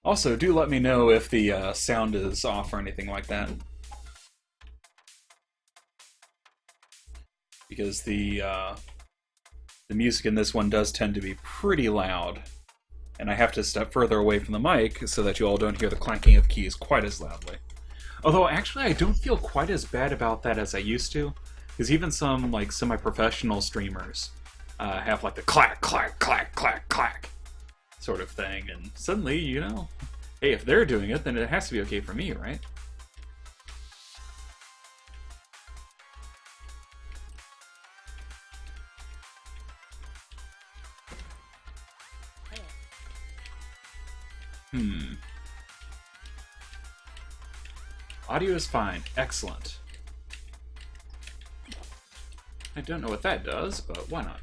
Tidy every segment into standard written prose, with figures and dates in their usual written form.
Also, do let me know if the sound is off or anything like that. Because the music in this one does tend to be pretty loud. And I have to step further away from the mic so that you all don't hear the clanking of keys quite as loudly. Although, actually, I don't feel quite as bad about that as I used to. Because even some, like, semi-professional streamers have, like, the clack, clack, clack, clack, clack sort of thing. And suddenly, you know, hey, if they're doing it, then it has to be okay for me, right? Audio is fine. Excellent. I don't know what that does, but why not?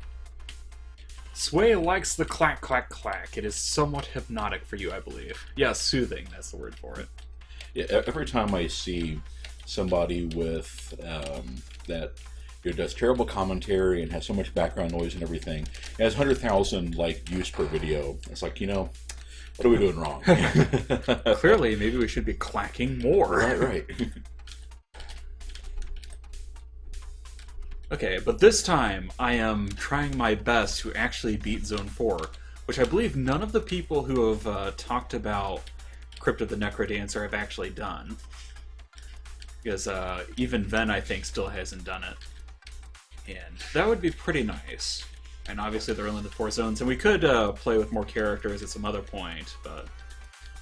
Sway likes the clack, clack, clack. It is somewhat hypnotic for you, I believe. Yeah, soothing, that's the word for it. Yeah, every time I see somebody with that does terrible commentary and has so much background noise and everything, it has 100,000 like views per video. It's like, you know, what are we doing wrong? Clearly, maybe we should be clacking more. Right. Okay, but this time I am trying my best to actually beat Zone 4, which I believe none of the people who have talked about Crypt of the Necrodancer have actually done. Because even Ven, I think, still hasn't done it. And that would be pretty nice. And obviously there are only the 4 zones, and we could play with more characters at some other point, but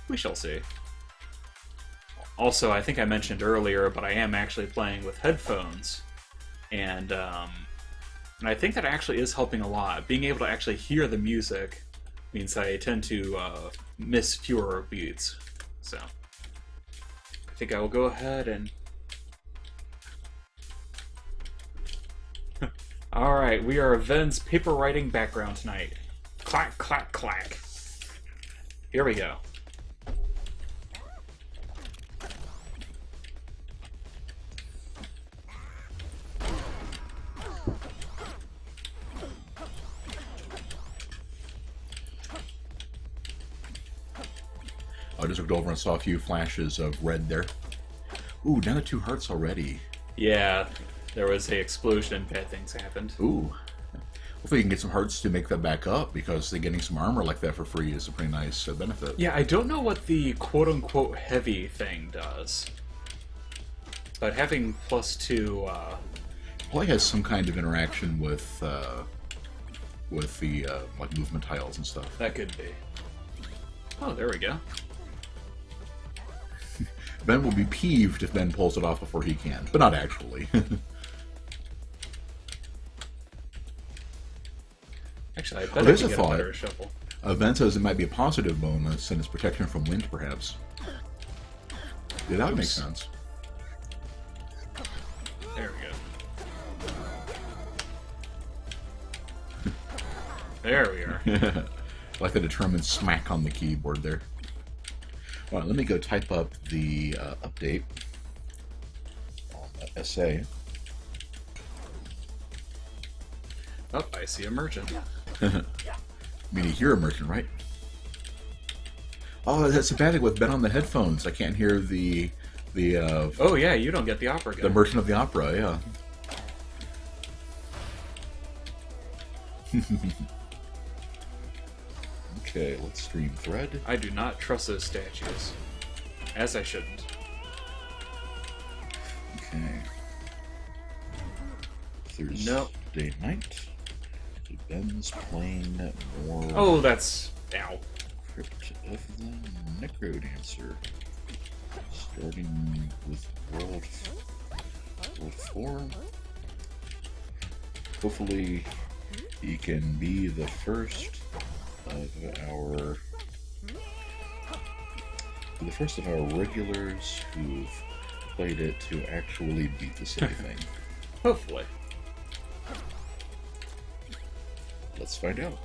we shall see. Also, I think I mentioned earlier, but I am actually playing with headphones, and I think that actually is helping a lot. Being able to actually hear the music means I tend to miss fewer beats. So, I think I will go ahead and... Alright, we are Ven's paper writing background tonight. Clack, clack, clack. Here we go. I just looked over and saw a few flashes of red there. Ooh, down to 2 hearts already. Yeah, there was a explosion and bad things happened. Ooh. Hopefully you can get some hearts to make that back up, because getting some armor like that for free is a pretty nice benefit. Yeah, I don't know what the quote-unquote heavy thing does. But having +2... Probably has some kind of interaction with the like movement tiles and stuff. That could be. Oh, there we go. Ben will be peeved if Ben pulls it off before he can, but not actually. Actually, I bet I there's could a get thought. a better shovel. Ben says it might be a positive bonus and it's protection from wind, perhaps. Yeah, that would make sense. There we go. There we are. Like the determined smack on the keyboard there. Alright, let me go type up the update on that essay. Oh, I see a merchant. I mean, you hear a merchant, right? Oh, that's a bad thing with Ben on the headphones. I can't hear the Oh yeah, you don't get the opera guy. the Merchant of the Opera, yeah. Okay, let's stream thread. I do not trust those statues. As I shouldn't. Okay. Thursday night. So Ben's playing more Oh, that's... Ow. Crypt of the Necrodancer. Starting with World 4. Hopefully he can be the first of our regulars who've played it to actually beat the silly thing. Hopefully. Let's find out.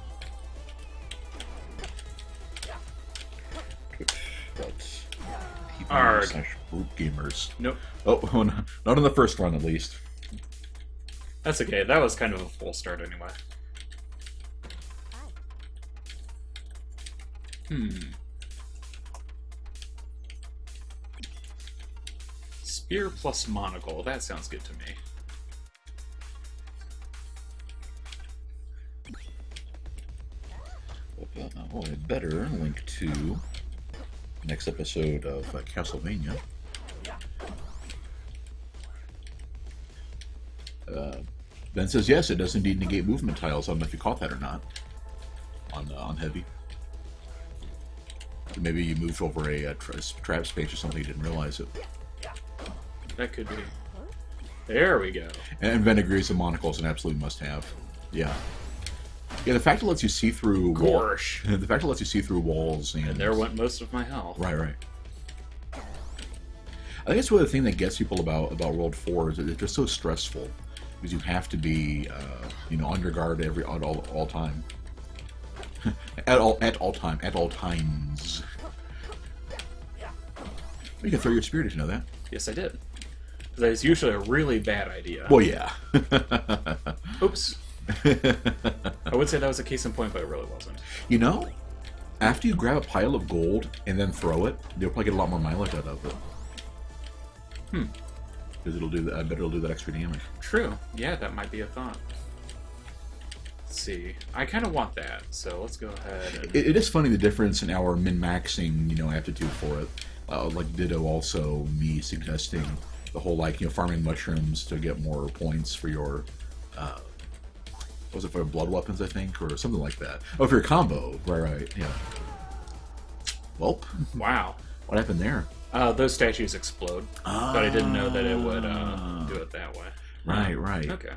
Arg. Twitch.tv/group gamers. Nope. Oh, no, not on the first run at least. That's okay. That was kind of a full start anyway. Spear plus monocle. That sounds good to me. Oh, I better link to next episode of Castlevania. Ben says yes, it does indeed negate movement tiles. I don't know if you caught that or not on heavy. Maybe you moved over a trap space or something, you didn't realize it. That could be. There we go. And Ben agrees the monocle is an absolute must-have. Yeah. Yeah, the fact it lets you see through Gorsh. The fact it lets you see through walls and there went most of my health. Right. I think that's really the thing that gets people about World 4 is that it's just so stressful because you have to be on your guard at all time. at all times. You can throw your spear, did you know that? Yes, I did. That is usually a really bad idea. Well, yeah. Oops. I would say that was a case in point, but it really wasn't. You know, after you grab a pile of gold and then throw it, you'll probably get a lot more mileage out of it. Because it'll do that. I bet it'll do that extra damage. True. Yeah, that might be a thought. Let's see. I kind of want that, so let's go ahead. And... It is funny the difference in our min-maxing, aptitude for it. Like ditto also me suggesting the whole farming mushrooms to get more points for your was it for blood weapons, I think, or something like that. Oh, for your combo, right, yeah. Welp. Wow. What happened there? Those statues explode, but I didn't know that it would do it that way. Right. Okay.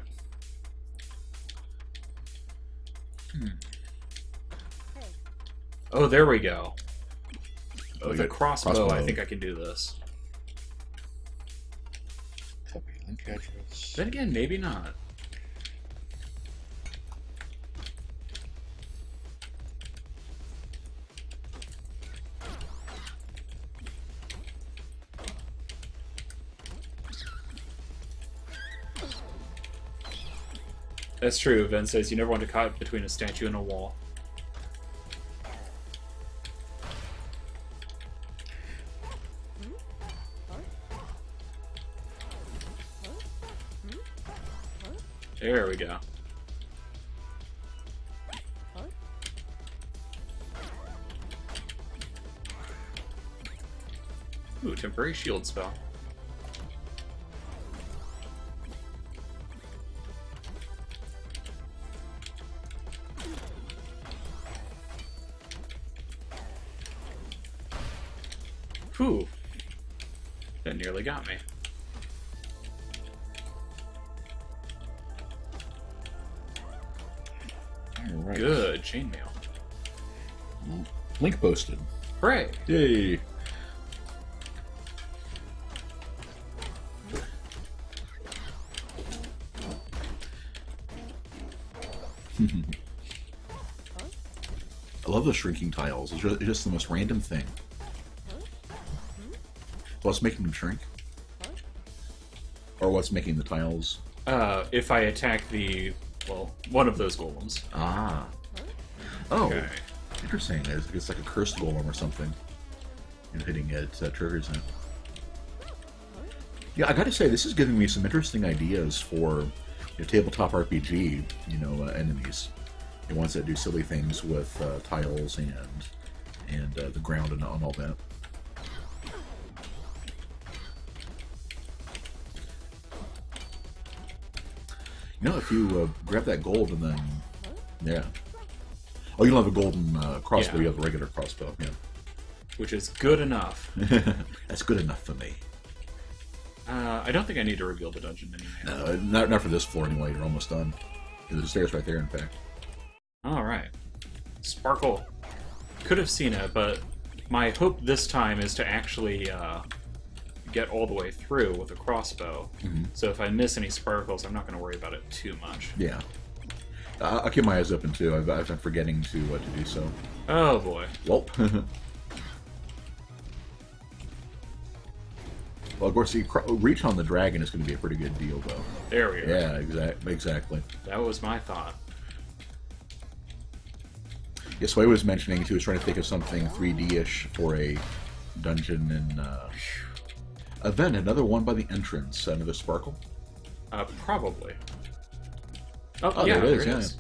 Oh, there we go. With a crossbow, I think I can do this. Then again, maybe not. That's true. Ben says you never want to caught between a statue and a wall. There we go. Ooh, temporary shield spell. Whew. That nearly got me. Right. Good chainmail. Link posted. Hooray! Yay! I love those shrinking tiles. It's just the most random thing. What's making them shrink? Or what's making the tiles? If I attack one of those golems. Ah. Oh. Okay. Interesting. It's like a cursed golem or something. And hitting it triggers it. Yeah, I gotta say, this is giving me some interesting ideas for tabletop RPG, enemies. The ones that do silly things with tiles and the ground and all that. If you grab that gold and then... Yeah. Oh, you don't have a golden crossbow, Yeah. You have a regular crossbow, yeah. Which is good enough. That's good enough for me. I don't think I need to reveal the dungeon anymore. Not for this floor anyway, you're almost done. There's a stairs right there, in fact. Alright. Sparkle. Could have seen it, but my hope this time is to actually get all the way through with a crossbow. Mm-hmm. So if I miss any sparkles, I'm not going to worry about it too much. Yeah. I'll keep my eyes open too. I've been forgetting to do so. Oh boy. Well, of course, reach on the dragon is going to be a pretty good deal, though. There we go. Yeah, exactly. That was my thought. Yeah, Sway was mentioning he was trying to think of something 3D-ish for a dungeon in Event, another one by the entrance. Another sparkle? Probably. Oh, yeah, there it there is, it yeah. is.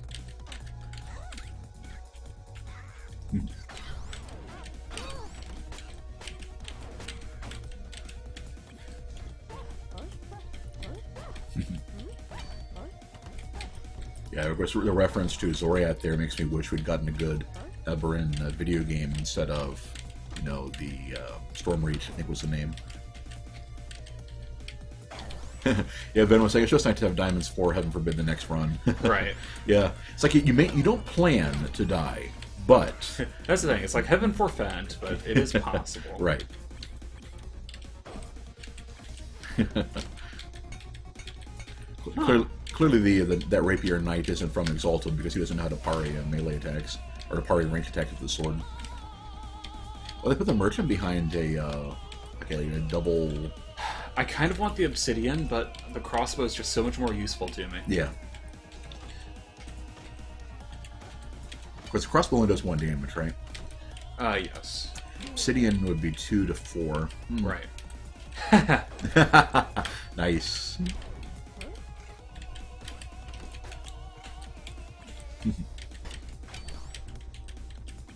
Yeah, of course, the reference to Zoriat there makes me wish we'd gotten a good Eberron video game instead of, you know, the Storm Reach, I think was the name. Yeah, Ben was saying it's just nice to have diamonds for heaven forbid the next run. Right. Yeah, it's like you don't plan to die, but That's the thing. It's like heaven forfend, but it is possible. right. Clearly, that Rapier Knight isn't from Exalted because he doesn't know how to parry melee attacks or to parry ranged attacks with the sword. Well, they put the merchant behind a double. I kind of want the obsidian, but the crossbow is just so much more useful to me. Yeah. Of course, the crossbow only does 1 damage, right? Yes. Obsidian would be 2 to 4. Right. Nice.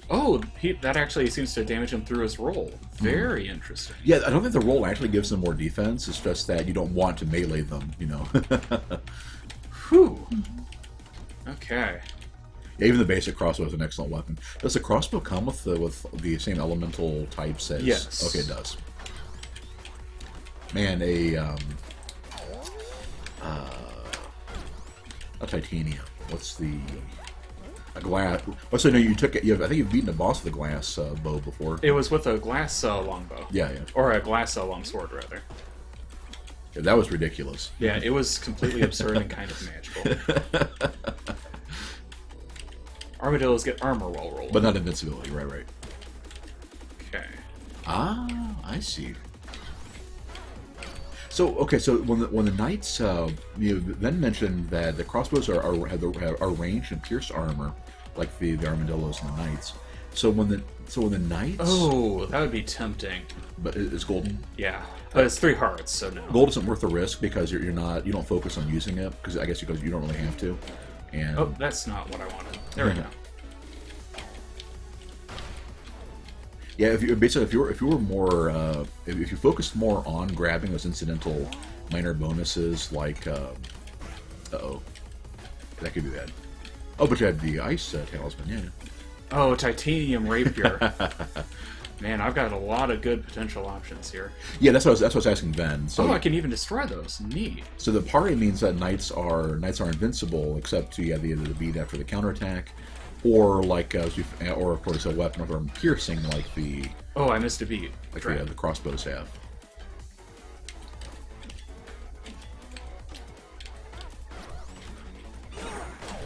Oh, that actually seems to damage him through his roll. Very interesting. Yeah, I don't think the roll actually gives them more defense. It's just that you don't want to melee them, you know. Whew. Okay. Yeah, even the basic crossbow is an excellent weapon. Does the crossbow come with the same elemental types as? Yes. Okay, it does. Man, a titanium. What's the a glass? Oh, so no, you took it. I think you've beaten a boss with a glass bow before. It was with a glass longbow. Yeah. Or a glass longsword, rather. Yeah, that was ridiculous. Yeah, it was completely absurd and kind of magical. Armadillos get armor while rolling. But not invincibility, right. Okay. Ah, I see. So when the knights, then mentioned that the crossbows are ranged and pierced armor, like the armadillos and the knights. So when the knights, Oh, that would be tempting. but it's golden. Yeah, but it's 3 hearts, so no. Gold isn't worth the risk because you don't focus on using it because I guess you don't really have to. And Oh, that's not what I wanted. There we go. yeah, if you were more if you focused more on grabbing those incidental minor bonuses like that could be bad. Oh, but you had the ice talisman, yeah. Oh, titanium rapier. Man, I've got a lot of good potential options here. Yeah, that's what I was asking Ben. So, I can even destroy those. Neat. So the parry means that knights are invincible, except you have either the beat after the counterattack, or or of course a weapon of arm piercing like the Oh, I missed a beat. the crossbows have.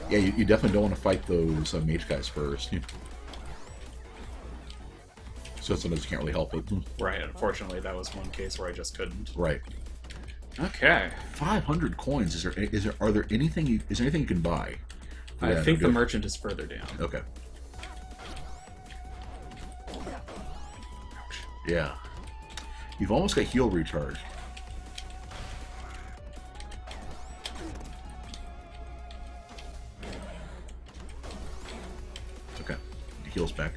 Yeah, you definitely don't want to fight those mage guys first. So sometimes you can't really help it. Right, unfortunately, that was one case where I just couldn't. Right. Okay. 500 coins. Is there anything you can buy? I think the merchant is further down. Okay. Yeah. You've almost got heal recharge. Okay. He heals back.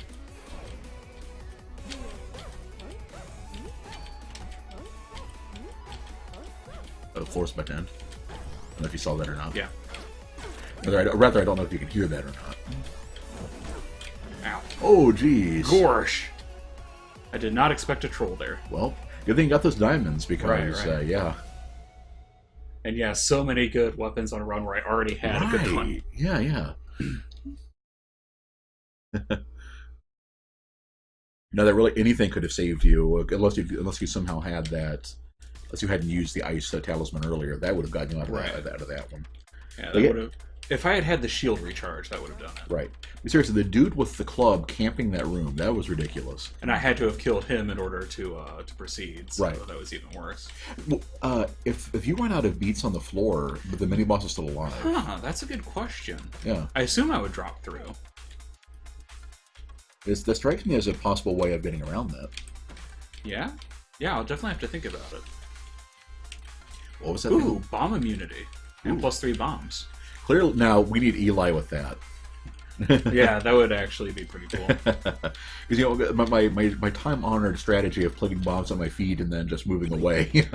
The floor's about to end. I don't know if you saw that or not. Yeah. Rather, I don't know if you can hear that or not. Ow. Oh, jeez. Gorsh. I did not expect a troll there. Well, good thing you got those diamonds because, Right. Yeah. And yeah, so many good weapons on a run where I already had a good one. Yeah. No, that really anything could have saved you, unless you somehow had that. Unless you hadn't used the ice talisman earlier, that would have gotten you out of that one. Yeah, that would have. If I had had the shield recharge, that would have done it. Right. But seriously, the dude with the club camping that room, that was ridiculous. And I had to have killed him in order to proceed, so Right. that was even worse. Well, if you run out of beats on the floor, but the mini boss is still alive. Huh, that's a good question. Yeah. I assume I would drop through. That strikes me as a possible way of getting around that. Yeah? Yeah, I'll definitely have to think about it. What was that? Ooh, bomb immunity. And Ooh. +3 bombs. Clearly, now we need Eli with that. Yeah, that would actually be pretty cool. Because my time-honored strategy of putting bombs on my feet and then just moving away.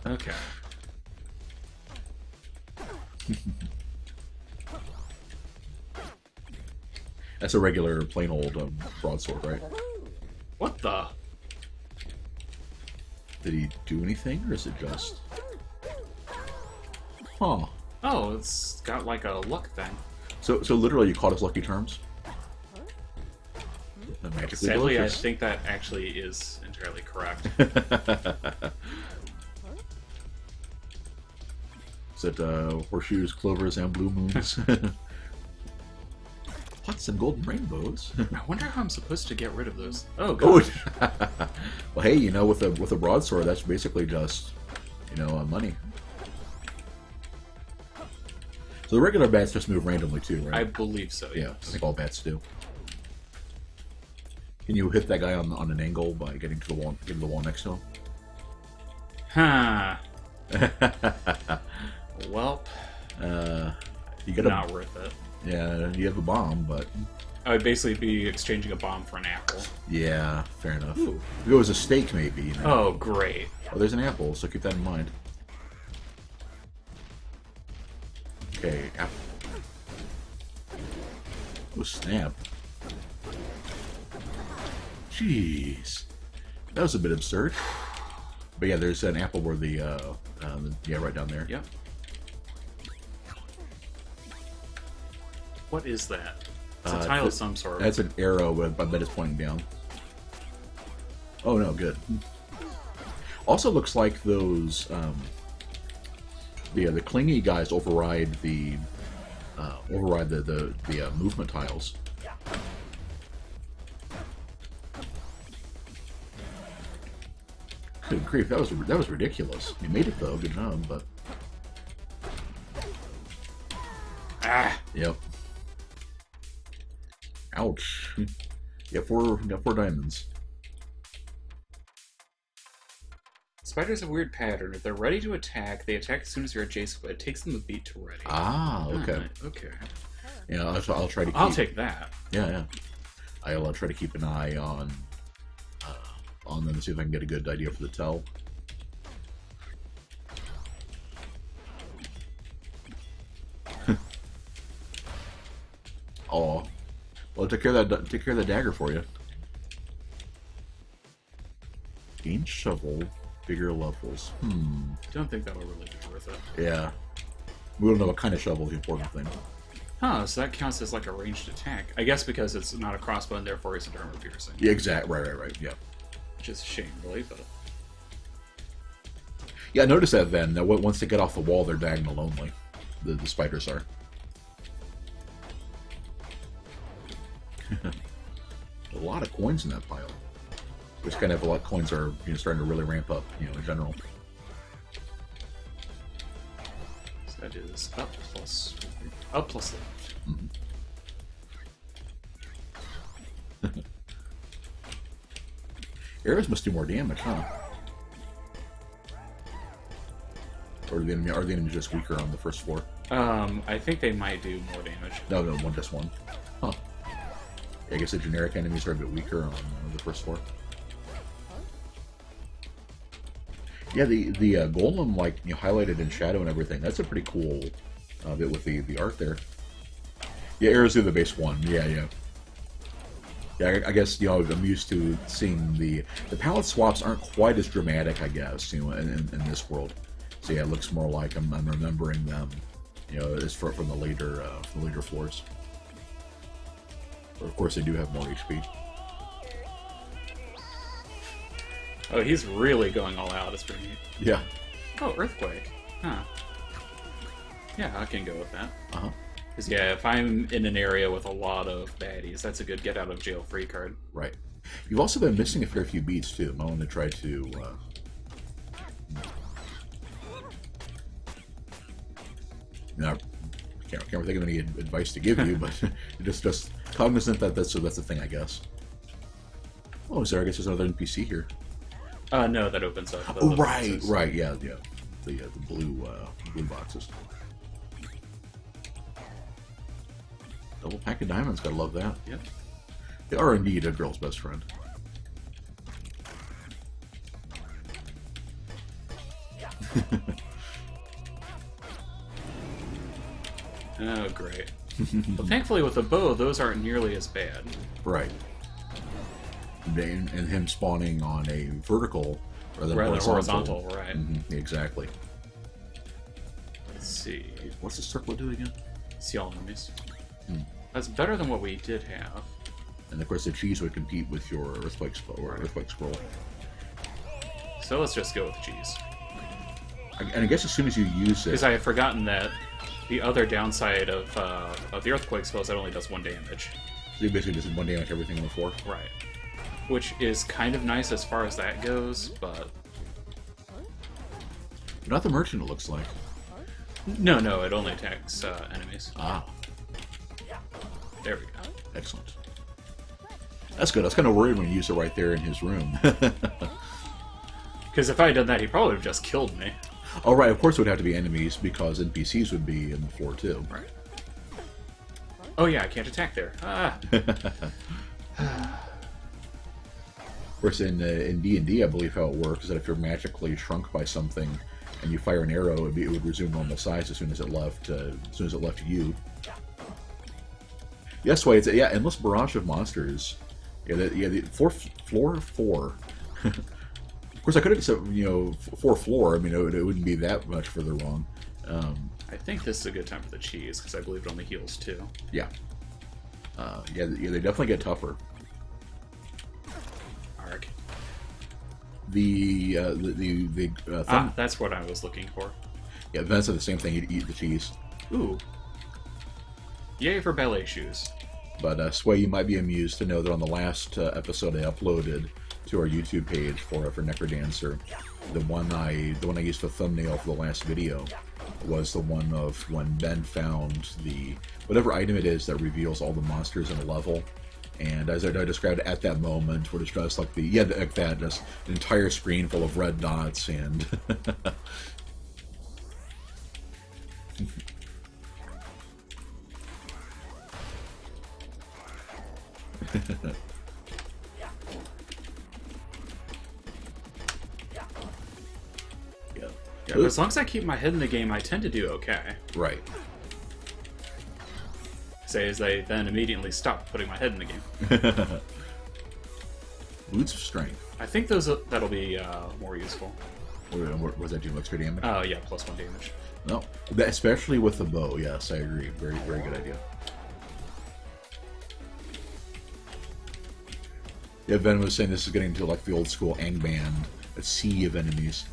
Okay. That's a regular, plain old broadsword, right? What the? Did he do anything, or is it just... Huh. Oh, it's got like a luck thing. So literally you caught his lucky charms? Sadly, I think that actually is entirely correct. Is it horseshoes, clovers, and blue moons? Pots and golden rainbows. I wonder how I'm supposed to get rid of those. Oh, gosh. Well, hey, you know, with a broadsword, that's basically just, money. So the regular bats just move randomly too, right? I believe so, Yeah, yes. I think all bats do. Can you hit that guy on an angle by getting to the wall next to him? Huh. Well, you gotta, not worth it. Yeah, you have a bomb, but I would basically be exchanging a bomb for an apple. yeah, fair enough. Ooh. If it was a steak, maybe. Oh, great. Oh, there's an apple, so keep that in mind. Okay, apple. Oh, snap. Jeez. That was a bit absurd. But yeah, there's an apple where yeah, right down there. Yep. What is that? It's a tile of some sort. That's an arrow, but I bet it's pointing down. Oh no, good. Also looks like those, the clingy guys override the movement tiles. Good grief, that was ridiculous. You made it though, good job, but yep. Ouch. You got four diamonds. Spiders have a weird pattern. If they're ready to attack, they attack as soon as you're adjacent, but it takes them a beat to ready. Ah, okay. Okay. Yeah, I'll try to keep... I'll take that. Yeah. I'll try to keep an eye on them and see if I can get a good idea for the tell. Oh, well, take care of that dagger for you. Gain shovel, bigger levels. Don't think that will really be worth it. Yeah, we don't know what kind of shovel is the important thing. Huh, so that counts as like a ranged attack. I guess because it's not a crossbow and therefore it's an armor piercing. Yeah, exactly. Right. Yeah. Which is a shame, really, but... Yeah, notice that then. That once they get off the wall, they're diagonal only. The spiders are. A lot of coins in that pile. Which kind of a lot of coins are starting to really ramp up, in general. So that is up plus left. Arrows must do more damage, huh? Or are the enemy just weaker on the first floor? I think they might do more damage. No, just one. Huh. Yeah, I guess the generic enemies are a bit weaker on the first floor. Yeah, the golem, like, highlighted in shadow and everything, that's a pretty cool bit with the art there. Yeah, arrows do the base one. Yeah. Yeah, I guess, I'm used to seeing the palette swaps aren't quite as dramatic, I guess, in this world. So yeah, it looks more like I'm remembering them, as from the later floors. But of course, they do have more HP. Oh, he's really going all out. It's pretty neat. Yeah. Oh, earthquake. Huh. Yeah, I can go with that. Uh-huh. Because, yeah, if I'm in an area with a lot of baddies, that's a good get-out-of-jail-free card. Right. You've also been missing a fair few beats, too. I want to try to... Now, I can't really think of any advice to give you, but just cognizant that that's the thing, I guess. Oh, so I guess there's another NPC here. No, that opens up. Oh, right, right, yeah. The blue boxes. Double pack of diamonds, gotta love that. Yep. They are indeed a girl's best friend. Oh, great. Well, thankfully with the bow, those aren't nearly as bad. Right. And him spawning on a vertical rather than horizontal, right. Mm-hmm, exactly. Let's see. What's the circle do again? See all enemies. That's better than what we did have. And of course the cheese would compete with your Earthquake Scroll. So let's just go with cheese. And I guess as soon as you use it... Because I had forgotten that the other downside of the Earthquake spell is it only does 1 damage. So you basically just 1 damage everything on the floor? Right. Which is kind of nice as far as that goes, but... Not the merchant, it looks like. No, it only attacks enemies. Ah. There we go. Excellent. That's good. I was kind of worried when he used it right there in his room. Because if I had done that, he probably would have just killed me. Oh, right. Of course it would have to be enemies, because NPCs would be in the floor, too. Right. Oh, yeah, I can't attack there. Ah. Of course, in D&D, I believe how it works is that if you're magically shrunk by something and you fire an arrow, it would resume normal size as soon as it left you. Yes, why it's endless barrage of monsters. The floor 4. Of course, I could have said 4 floor. I mean, it wouldn't be that much further wrong. I think this is a good time for the cheese because I believe it only heals 2. Yeah. They definitely get tougher. Arg. That's what I was looking for. Yeah, Vents are the same thing. You'd eat the cheese. Ooh. Yay for ballet shoes. But Sway, you might be amused to know that on the last episode I uploaded to our YouTube page for Necrodancer, the one I used for thumbnail for the last video was the one of when Ben found the whatever item it is that reveals all the monsters in a level. And as I described at that moment, what is just like just an entire screen full of red dots and Yeah, but as long as I keep my head in the game, I tend to do okay. Right. Say as they then immediately stop putting my head in the game. Boots of Strength. I think that'll be more useful. What does that do? Extra damage? Oh, yeah, +1 damage. No, especially with the bow. Yes, I agree. Very, very good idea. Yeah, Ben was saying this is getting into like the old school Angband, a sea of enemies.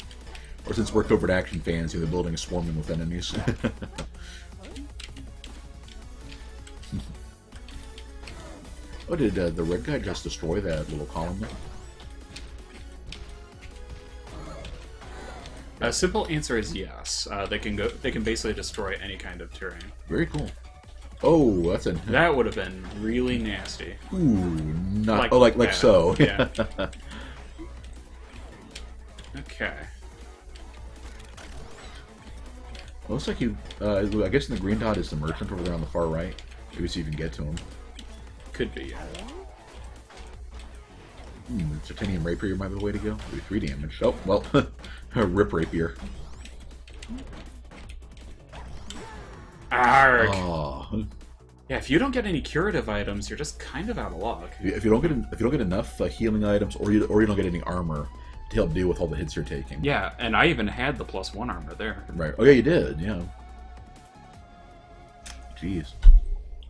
Or since we're covert action fans, the building is swarming with enemies. Oh, did the red guy just destroy that little column? A simple answer is yes. They can basically destroy any kind of terrain. Very cool. Oh, that would have been really nasty. Ooh, not like so. Yeah. Okay. Looks like he. I guess in the green dot is the merchant over there on the far right. Maybe see if you can get to him. Could be. Yeah. Titanium rapier might be the way to go. Maybe 3 damage. Oh well, rip rapier. Arg. Oh. Yeah, if you don't get any curative items, you're just kind of out of luck. If you don't get enough healing items, or you don't get any armor to help deal with all the hits you're taking. Yeah, and I even had the +1 armor there. Right. Oh yeah, you did. Yeah. Jeez.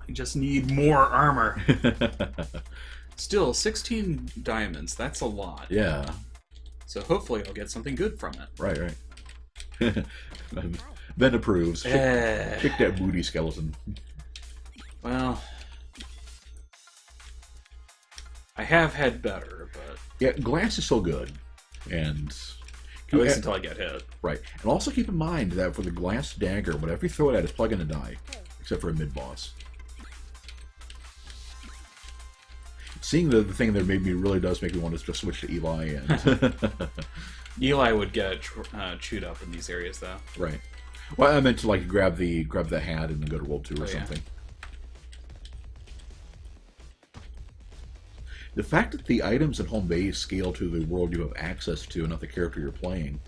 I just need more armor. Still, 16 diamonds. That's a lot. Yeah. So hopefully I'll get something good from it. Right. Ben approves. Kick that booty, skeleton. Well, I have had better, but... Yeah, glass is so good. And... At least until I get hit. Right. And also keep in mind that for the glass dagger, whatever you throw it at is probably going to die. Except for a mid-boss. seeing the thing there really does make me want to just switch to Eli. And Eli would get chewed up in these areas, though. Right. Well, I meant to like grab the hat and then go to World 2 or something. Yeah. The fact that the items at home base scale to the world you have access to, and not the character you're playing,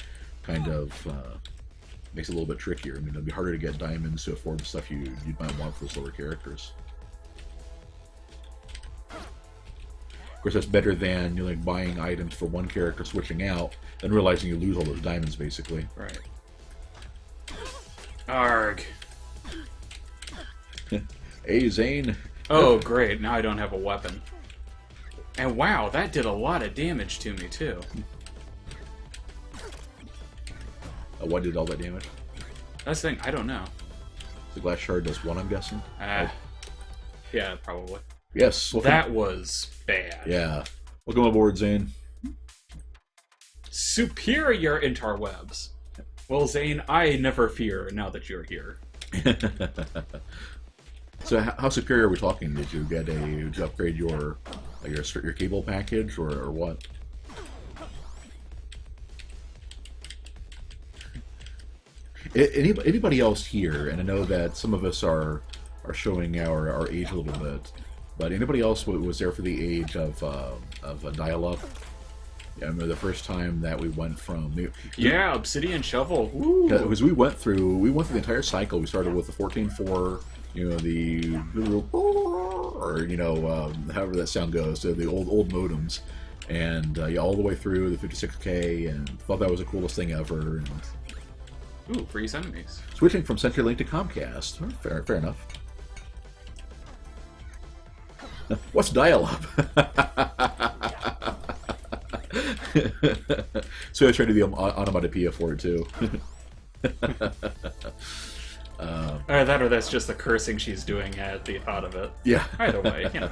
kind of makes it a little bit trickier. I mean, it'll be harder to get diamonds to afford the stuff you might want for those lower characters. Of course, that's better than like buying items for one character, switching out, then realizing you lose all those diamonds, basically. Right. Arg. Hey, Zane. Oh, great. Now I don't have a weapon. And wow, that did a lot of damage to me, too. What did all that damage? That's the thing, I don't know. The glass shard does one, I'm guessing? Yeah, probably. Yes. That was bad. Yeah. Welcome aboard, Zane. Superior interwebs. Well, Zane, I never fear now that you're here. So, how superior are we talking? Did you upgrade your cable package or what? Anybody else here? And I know that some of us are showing our age a little bit, but anybody else was there for the age of dial-up? Yeah, I remember the first time that we went from Obsidian Shovel. Because we went through the entire cycle. We started with the 14.4, however that sound goes, so the old modems, and all the way through the 56K, and thought that was the coolest thing ever. And ooh, freeze enemies. Switching from CenturyLink to Comcast. Fair enough. What's dial-up? So I tried to be onomatopoeia for it too. That or that's just the cursing she's doing at the thought of it. Yeah. Either way, you know.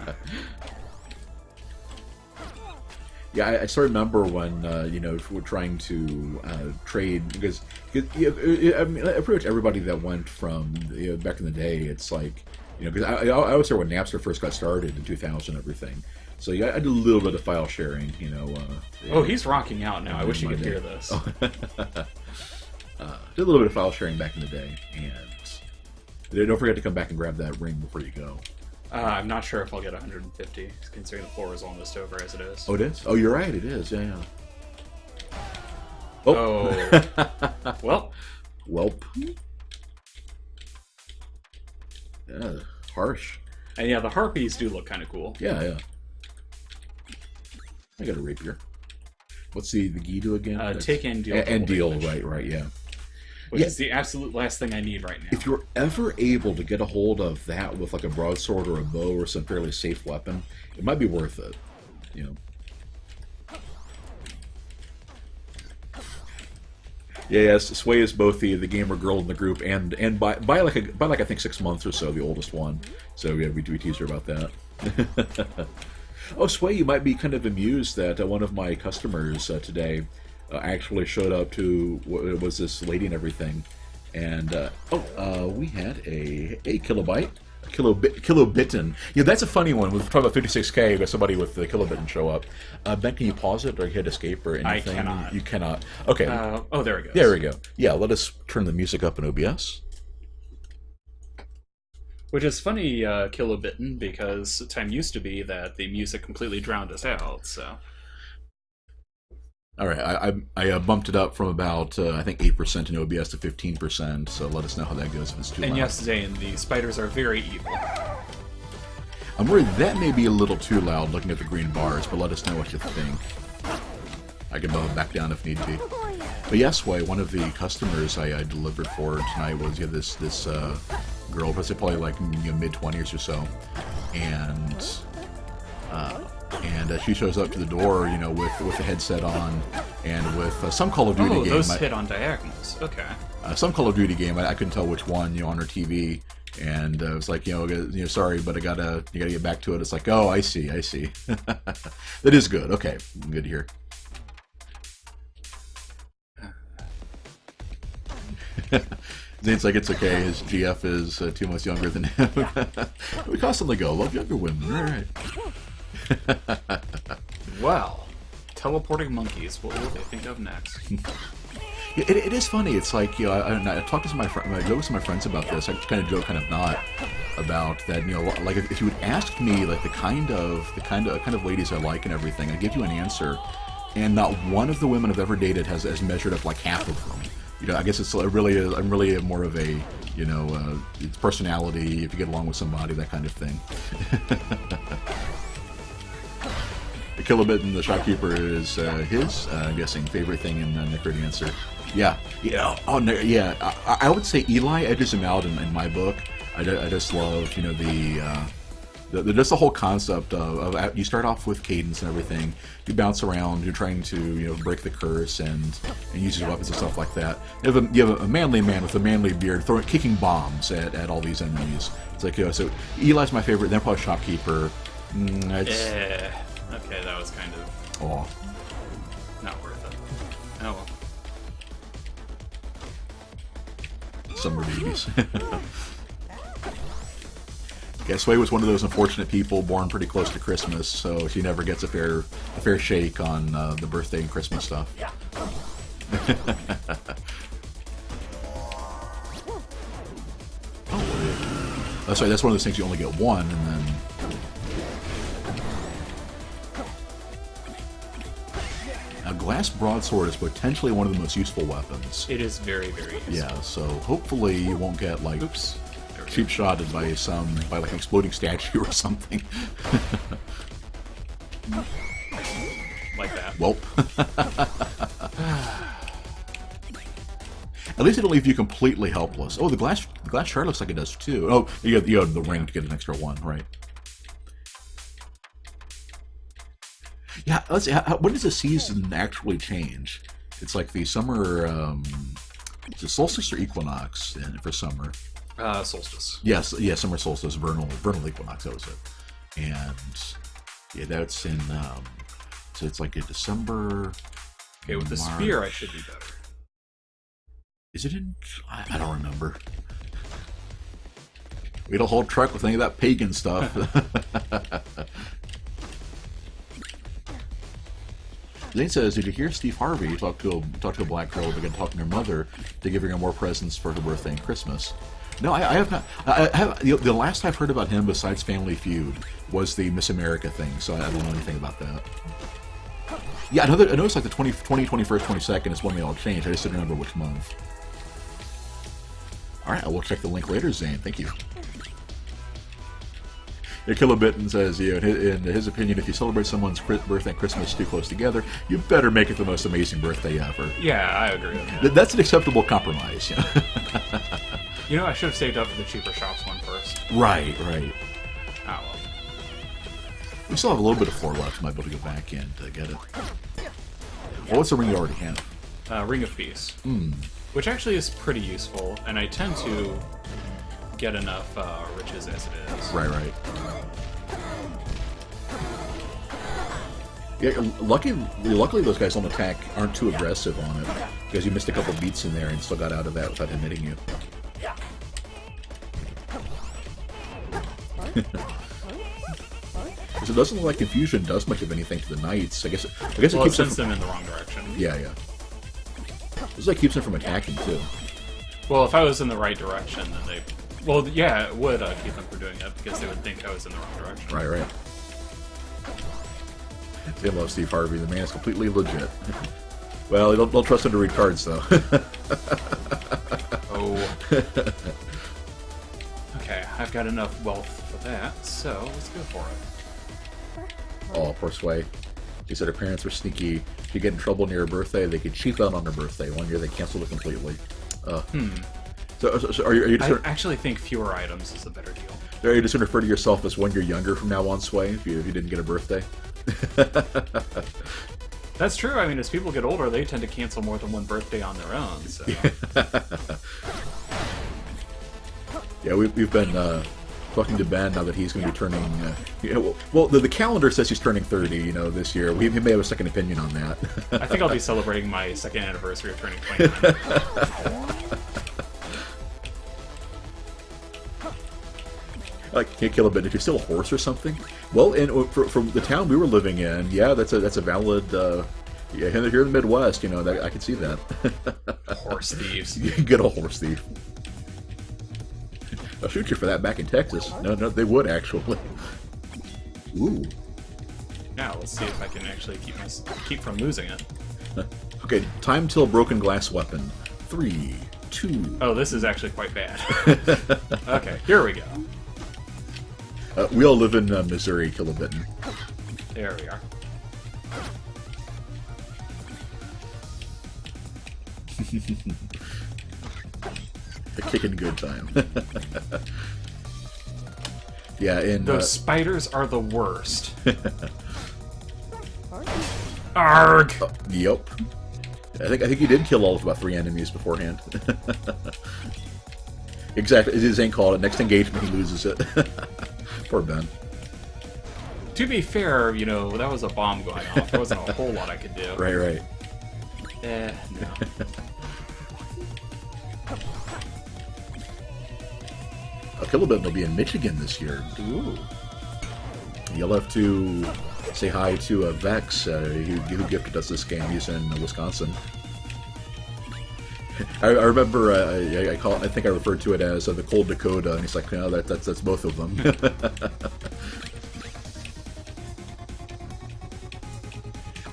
Yeah, I still remember when we're trying to trade because I mean, pretty much everybody that went from back in the day, it's like because I was there when Napster first got started in 2000 and everything. So yeah, I did a little bit of file sharing, Oh, he's rocking out now. I wish you could hear this. Did a little bit of file sharing back in the day, and don't forget to come back and grab that ring before you go. I'm not sure if I'll get 150, considering the floor is almost over as it is. Oh, it is? Oh, you're right, it is. Yeah. Oh. Well. Welp. Yeah, harsh. And yeah, the harpies do look kind of cool. Yeah. I got a rapier. What's the gi do again? Take and deal. And deal, right, yeah. Which is the absolute last thing I need right now. If you're ever able to get a hold of that with like a broadsword or a bow or some fairly safe weapon, it might be worth it. Yes, Sway is both the gamer girl in the group and by like I think 6 months or so, the oldest one. So yeah, we teased her about that. Oh, Sway, you might be kind of amused that one of my customers today actually showed up to what was this lady and everything, and we had a kilobyte, a kilobitten. Yeah, that's a funny one. We're talking about 56K. Got somebody with the kilobitten show up. Ben, can you pause it or hit escape or anything? I cannot. You cannot. Okay. Oh, there it goes. There we go. Yeah, let us turn the music up in OBS. Which is funny, kilobitten, because time used to be that the music completely drowned us out, so... Alright, I bumped it up from about, I think, 8% in OBS to 15%, so let us know how that goes if it's too loud. And yes, Zane, the spiders are very evil. I'm worried that may be a little too loud looking at the green bars, but let us know what you think. I can bow back down if need be. But yes, one of the customers I delivered for tonight was this girl, probably like mid-20s or so, and she shows up to the door, with the headset on and with some Call of Duty game. Oh, those hit on diagonals. Okay. Some Call of Duty game. I couldn't tell which one, on her TV, and it was like, sorry, but you gotta get back to it. It's like, oh, I see. That is good. Okay, good to hear. Zane's like, it's okay, his GF is 2 months younger than him. We constantly go, love younger women, right? Well, teleporting monkeys. What will they think of next? It is funny. It's like, you know, I talked to some of my friends, I joked with some of my friends about this. I kind of joke, kind of not, about that. You know, like if you would ask me like the kind of ladies I like and everything, I'd give you an answer, and not one of the women I've ever dated has measured up like half of them. You know, I guess I'm really more of a, you know, it's personality, if you get along with somebody, that kind of thing. The Kilobit and the Shopkeeper is his, I'm guessing, favorite thing in Necrodancer. Yeah. I would say Eli edges him out in my book. I just love, you know, just the whole concept of you start off with cadence and everything. You bounce around. You're trying to, you know, break the curse and use your weapons and stuff like that. You have a manly man with a manly beard kicking bombs at all these enemies. It's like, you know, so Eli's my favorite. Then probably Shopkeeper. Okay, that was kind of not worth it. Oh well. Summer babies. Sway was one of those unfortunate people born pretty close to Christmas, so she never gets a fair shake on the birthday and Christmas stuff. Oh, sorry, that's one of those things you only get one, and then. A glass broadsword is potentially one of the most useful weapons. It is very, very useful. Yeah, so hopefully you won't get like cheap shotted by like an exploding statue or something. Like that. Welp. At least it'll leave you completely helpless. Oh, the glass shard looks like it does too. Oh, you have the ring to get an extra one, right? Yeah, let's see. When does the season actually change? It's like the summer. Is it solstice or equinox for summer? Solstice. Yes, summer solstice, vernal equinox. That was it. And yeah, that's in. So it's like in December. Okay, with the spear, I should be better. Is it in? I don't remember. We don't hold truck with any of that pagan stuff. Zane says, "Did you hear Steve Harvey talk to a black girl began talking to her mother to giving her more presents for her birthday and Christmas?" No, I have not. The last I've heard about him, besides Family Feud, was the Miss America thing. So I don't know anything about that. Yeah, I know it's like the 20, 21st, 22nd is when they all change. I just didn't remember which month. All right, I will check the link later, Zane. Thank you. Kilobitten says, you know, in his opinion, if you celebrate someone's birthday and Christmas too close together, you better make it the most amazing birthday ever. Yeah, I agree with that. That's an acceptable compromise. Yeah. You know, I should have saved up for the cheaper shops one first. Right. Oh, well. We still have a little bit of floor left. Might be able to go back in to get it. Well, what's the ring you already have? Ring of Peace. Which actually is pretty useful, and I tend to get enough riches as it is. Right. Yeah, luckily those guys on attack aren't too aggressive on it, because you missed a couple beats in there and still got out of that without him hitting you. Because it doesn't look like Confusion does much of anything to the Knights. I guess it keeps them in the wrong direction. Yeah. This like keeps them from attacking too. Well, if I was in the right direction, then they. Well, yeah, it would keep them from doing it because they would think I was in the wrong direction. Right. They love Steve Harvey. The man is completely legit. Well, don't trust him to read cards, though. Oh. Okay, I've got enough wealth for that, so let's go for it. Oh, poor Sway. She said her parents were sneaky. If you get in trouble near her birthday, they could cheap out on her birthday. One year they canceled it completely. So are you just I actually think fewer items is a better deal. Are you just going to refer to yourself as 1 year younger from now on, Sway, if you didn't get a birthday? That's true. I mean, as people get older, they tend to cancel more than one birthday on their own. So. Yeah, we've been talking to Ben now that he's going to be turning. Well, the calendar says he's turning 30. This year. We may have a second opinion on that. I think I'll be celebrating my second anniversary of turning 29. Can't kill a bit if you're still a horse or something. Well, and from the town we were living in, yeah, that's a valid. Yeah, here in the Midwest, I can see that. Horse thieves. Good old horse thief. I'll shoot you for that back in Texas. No, they would actually. Ooh. Now let's see if I can actually keep from losing it. Okay, time till broken glass weapon. 3, 2. Oh, this is actually quite bad. Okay, here we go. We all live in Missouri, Kilobitten. There we are. A kicking good time. Yeah, and those spiders are the worst. Arg! Yep. I think he did kill all of about 3 enemies beforehand. Exactly. His ain't called it. Next engagement, he loses it. Poor Ben. To be fair, that was a bomb going off. There wasn't a whole lot I could do. Right. No. Kilobitten will be in Michigan this year. Ooh. You'll have to say hi to Vex, who gifted us this game. He's in Wisconsin. I remember I think I referred to it as the Cold Dakota, and he's like, no, that's both of them.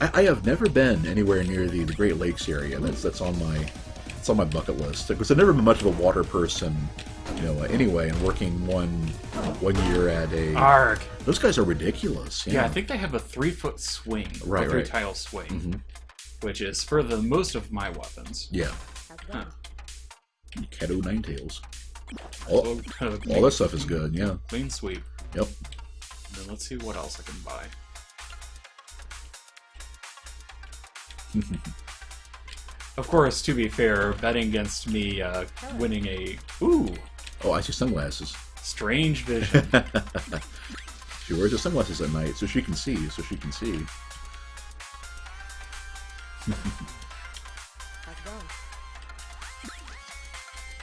I have never been anywhere near the Great Lakes area. That's on my bucket list because I've never been much of a water person. Anyway, and working one year at a... Arg! Those guys are ridiculous. Yeah, I think they have a 3-foot swing. Right. 3-tile swing. Which is for the most of my weapons. Yeah. Huh. Cat o' nine tails. All All that stuff is good, yeah. Clean sweep. Yep. Then let's see what else I can buy. Of course, to be fair, betting against me winning a... Ooh! Oh, I see sunglasses. Strange vision. She wears her sunglasses at night, so she can see,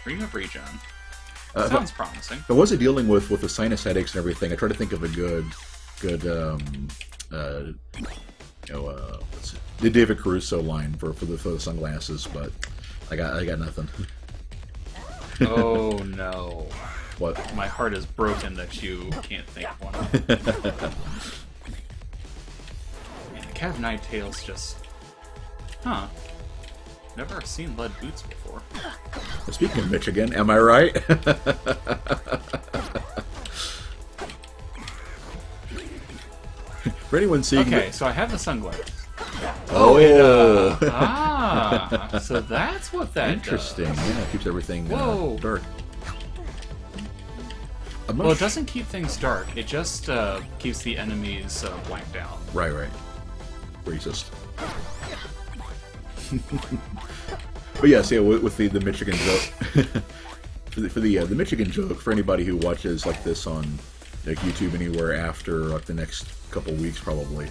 Ring of Regen. Sounds promising. I wasn't dealing with the sinus headaches and everything. I tried to think of a good what's it? The David Caruso line for the sunglasses, but I got nothing. Oh no! What? My heart is broken that you can't think of one. Man, the Cat of Nine Tails just... Huh. Never seen lead boots before. Speaking of Michigan, am I right? For anyone seeing... Okay, so I have the sunglasses. Oh! So that's what that Interesting. does. Yeah, it keeps everything dark. Well, it doesn't keep things dark. It just keeps the enemies blanked out. Right. Racist. But yes, yeah, with the Michigan joke, for the Michigan joke, for anybody who watches like this on YouTube anywhere after the next couple weeks, probably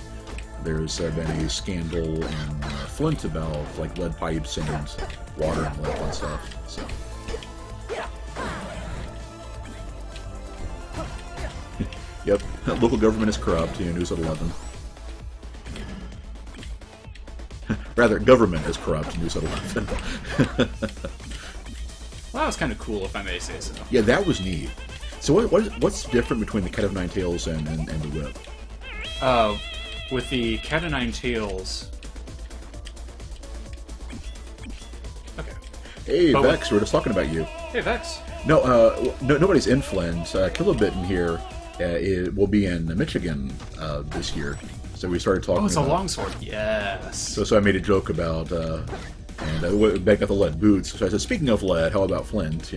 there's been a scandal in Flint about lead pipes and water and lead and stuff. So. Yep, local government is corrupt. News at 11. Rather, government is corrupt. News at 11. Well, that was kind of cool, if I may say so. Yeah, that was neat. So what's different between the Cat of Nine Tails and the Whip? With the Cat of Nine Tails... Okay. Hey, Vex, we're just talking about you. Hey, Vex. No, nobody's in Flint. Kilobitten here will be in Michigan this year. So we started talking. Oh, it's a longsword. Yes. So I made a joke about and back at the lead boots. So I said, speaking of lead, how about Flint?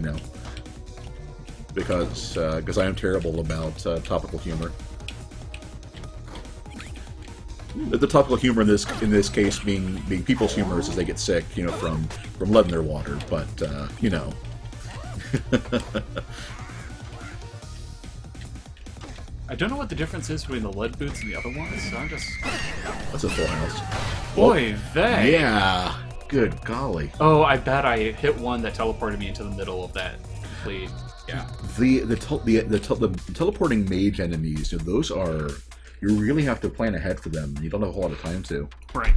Because I am terrible about topical humor. The topical humor in this case being people's humor as they get sick, from lead in their water. But I don't know what the difference is between the lead boots and the other ones, so I'm just... That's a full house. Boy, they... Yeah! Good golly. Oh, I bet I hit one that teleported me into the middle of that complete Yeah. The teleporting mage enemies, those are, you really have to plan ahead for them. You don't have a whole lot of time to. Right.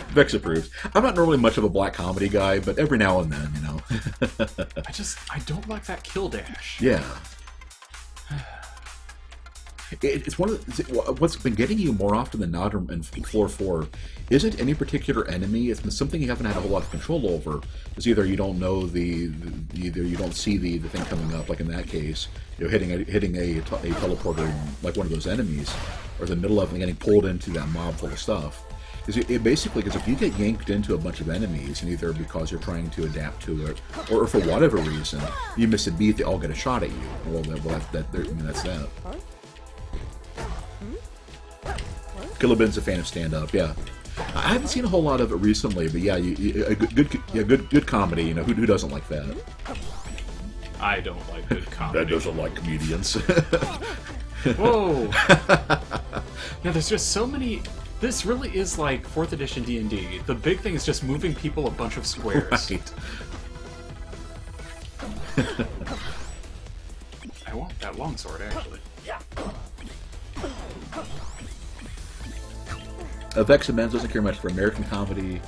Vex approves. I'm not normally much of a black comedy guy, but every now and then, I don't like that kill dash. Yeah. It's one of what's been getting you more often than not in floor 4 isn't any particular enemy. It's been something you haven't had a whole lot of control over. It's either you don't know either you don't see the thing coming up, like in that case, hitting a teleporter like one of those enemies, or the middle of it and getting pulled into that mob full of stuff. Because if you get yanked into a bunch of enemies, and either because you're trying to adapt to it, or for whatever reason you miss a beat, they all get a shot at you. Well, that's that. Killabin's a fan of stand-up, yeah. I haven't seen a whole lot of it recently, but yeah, good comedy. Who doesn't like that? I don't like good comedy. That doesn't like comedians. Whoa! Yeah, there's just so many. This really is like 4th edition D&D. The big thing is just moving people a bunch of squares. Right. I want that longsword, actually. Vex Amends doesn't care much for American comedy.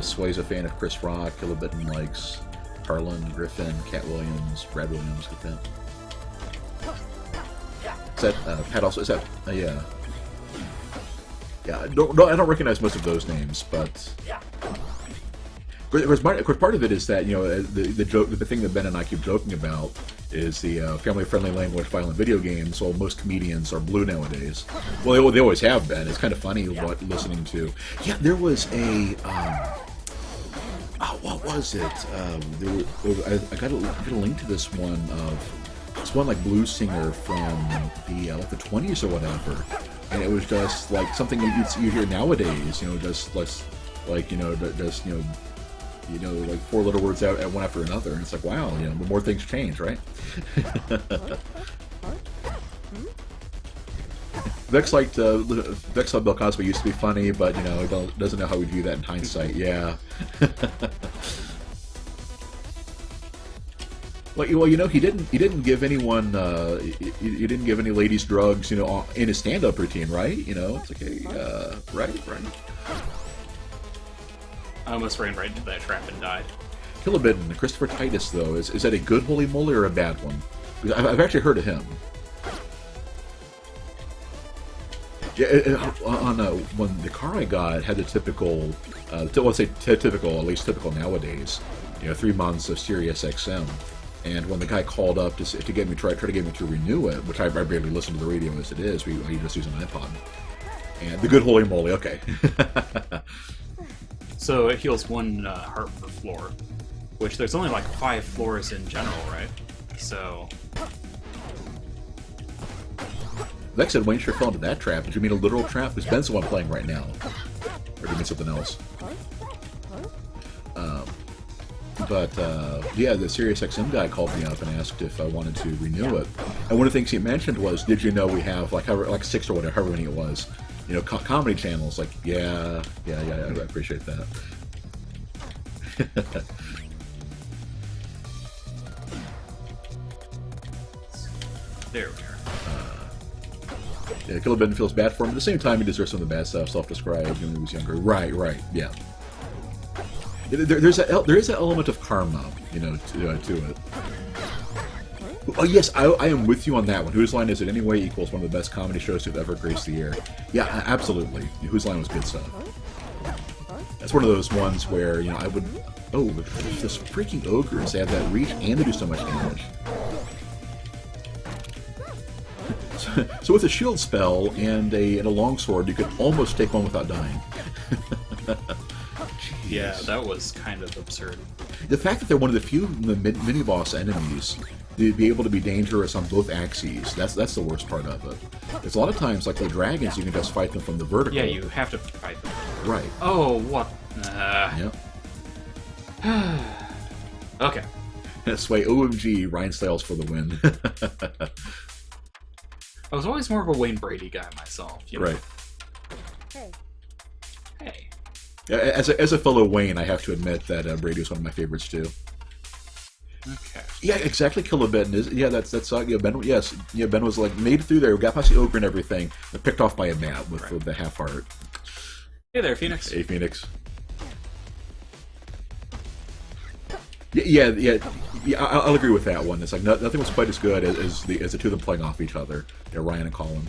Sway's a fan of Chris Rock. Killabitten likes Harlan, Griffin, Cat Williams, Brad Williams. Get that. Is that Pat also? Is that yeah? Yeah, I don't recognize most of those names, but of course, part of it is that the thing that Ben and I keep joking about is the family-friendly language violent video games. Well, most comedians are blue nowadays. Well, they always have been. It's kind of funny what listening to. Yeah, there was a what was it? I got a link to this one of it's one like blues singer from the like the 20s or whatever. And it was just like something that you hear nowadays, just less like just like 4 little words out at one after another, and it's like, wow, the more things change, right? Vex thought Bill Cosby used to be funny, but doesn't know how we view that in hindsight. Yeah. Well, he didn't give anyone he didn't give any ladies drugs, in his stand-up routine, right? It's like, hey, right. I almost ran right into that trap and died. Killabitten, Christopher Titus, though, is that a good holy moly or a bad one? Because I've actually heard of him. Yeah, on when the car I got had the typical, let's say typical, at least typical nowadays, 3 months of Sirius XM. And when the guy called up to get me try to get me to renew it, which I barely listen to the radio as it is, we just use an iPod. And the good holy moly, okay. So it heals 1 heart per floor, which there's only like 5 floors in general, right? So. Vex said Wayne sure fell into that trap. Did you mean a literal trap? Because Ben's the one playing right now. Or do you mean something else? Yeah, the SiriusXM guy called me up and asked if I wanted to renew it. And one of the things he mentioned was, did you know we have like 6 or whatever, however many it was, comedy channels? Like, yeah, I appreciate that. There we are. Yeah, Killabitten feels bad for him. At the same time, he deserves some of the bad stuff, self-described when he was younger. Right, yeah. There is an element of karma, to it. Oh yes, I am with you on that one. Whose Line Is It Anyway equals one of the best comedy shows to have ever graced the air. Yeah, absolutely. Whose Line was good stuff. That's one of those ones where I would. Oh, this freaking ogres! They have that reach and they do so much damage. So with a shield spell and a longsword, you could almost take one without dying. Yeah, that was kind of absurd. The fact that they're one of the few mini-boss enemies to be able to be dangerous on both axes, that's the worst part of it. There's a lot of times, like the dragons, you can just fight them from the vertical. Yeah, you have to fight them. Right. Oh, what? Yep. Okay. That's why OMG, Ryan Stiles for the win. I was always more of a Wayne Brady guy myself. Right. Hey. As a fellow Wayne, I have to admit that Brady is one of my favorites too. Okay. Yeah, exactly. Kilobitten. Yeah, that's yeah. Ben, yes, yeah. Ben was like made it through there, got past the ogre and everything, but picked off by a bat with the half heart. Hey there, Phoenix. Hey, Phoenix. Yeah. I'll agree with that one. It's like nothing was quite as good as the two of them playing off each other. Yeah, Ryan and Colin.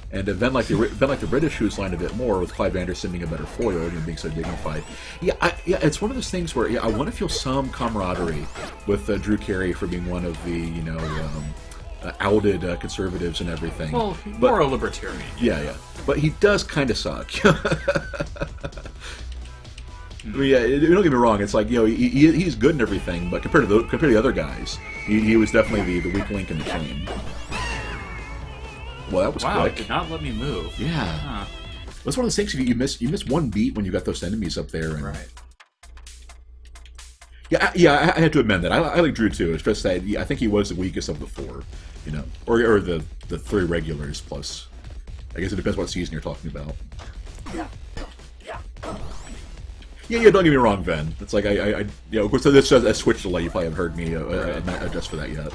And then like the British who's line a bit more with Clive Anderson being a better foil and being so dignified. Yeah, it's one of those things where I want to feel some camaraderie with Drew Carey for being one of the outed conservatives and everything. Well, more a libertarian. Yeah, but he does kind of suck. Yeah, don't get me wrong. It's like he's good and everything, but compared to the other guys, he was definitely the weak link in the chain. Well, that was quick. It did not let me move. Yeah, Huh. that's one of those things. You miss one beat when you got those enemies up there. And, Right. Yeah. I had to admit that. I like Drew too. It's just that I think he was the weakest of the four, or the three regulars plus. I guess it depends what season you're talking about. Yeah. Don't get me wrong, Ben. It's like of course, this a switch delay. You probably haven't heard me not adjust for that yet.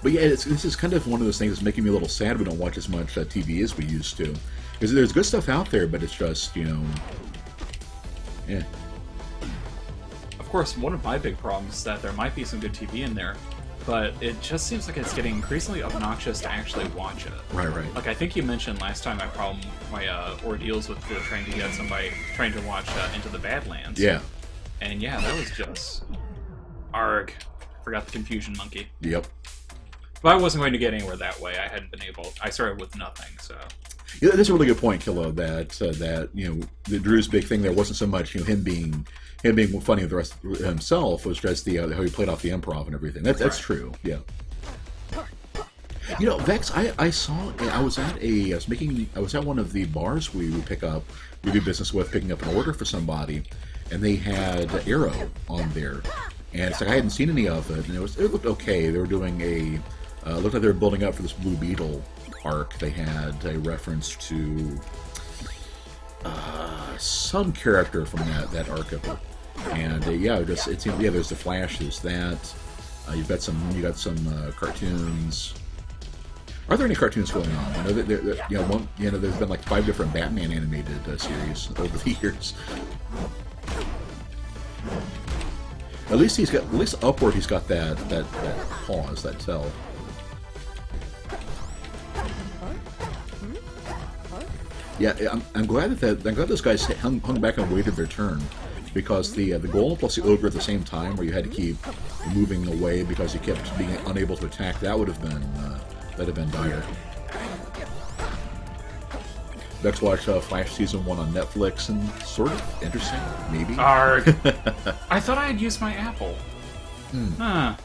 But yeah, this is kind of one of those things that's making me a little sad we don't watch as much TV as we used to. Because there's good stuff out there, but it's just, yeah. Of course, one of my big problems is that there might be some good TV in there, but it just seems like it's getting increasingly obnoxious to actually watch it. Right. Like, I think you mentioned last time my ordeals with trying to get somebody trying to watch Into the Badlands. Yeah. And yeah, that was just... Arg. Forgot the confusion monkey. Yep. But I wasn't going to get anywhere that way. I hadn't been able... I started with nothing, so... Yeah, that's a really good point, Kilo, that the Drew's big thing there wasn't so much him being funny with the rest of himself, it was just how he played off the improv and everything. That's true. Yeah. Vex, I saw. I was at one of the bars we do business with, picking up an order for somebody, and they had Arrow on there, and it's like I hadn't seen any of it, and it looked okay. They were doing looked like they were building up for this Blue Beetle arc. They had a reference to some character from that arc of it, and there's the Flash. There's that. You got some cartoons. Are there any cartoons going on? I know that there's been like 5 different Batman animated series over the years. At least upward he's got that pause, that tell. Yeah, I'm glad that those guys hung back and waited their turn, because the golem plus the ogre at the same time, where you had to keep moving away because you kept being unable to attack, that would have been dire. Next, watch Flash Season 1 on Netflix, and sort of interesting, maybe. Arg! I thought I had used my apple. Huh.